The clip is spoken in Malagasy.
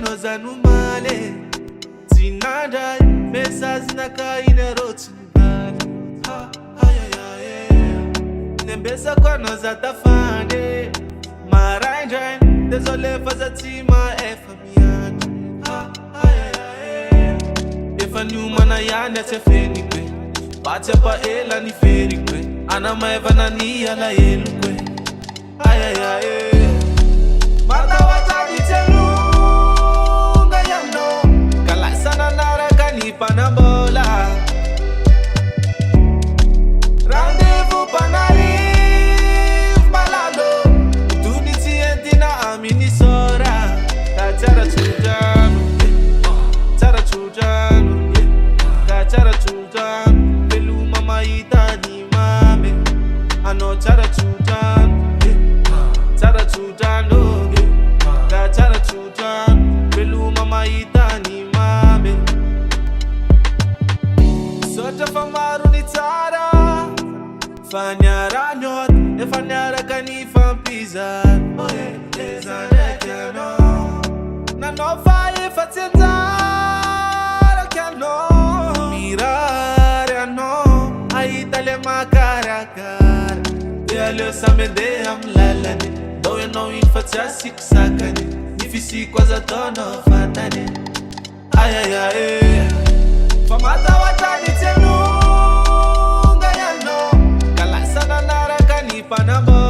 nozanu male Zinandai Message na kaina roti Nembesa kwa noza tafande Maranjain Désolé faza tima efa miyana Efa nyumana yane se feni kwe Bache pa ela ni feri kwe Anama eva na ni ala elu kwe Mata watani telu Nga yano Kalasana nara kanipa na bola Rendez-vous panarif balado Tunisi entina amini sora Kachara chujano Chara chujano Kachara chujano Pelu mama itani mame Ano chara chujano Chara chujano Kachara chujano Pelu mama itani mame Sota famaru ni tara Fanyara nyot, fanyara kani fampizar Ezare kano Na no faye fatenzara kano Mirare ano Aitale makarakar Yale samede amlalane Doye no infatia siksakane Nifisi kwa za tono fatane Famata watani tenu Panama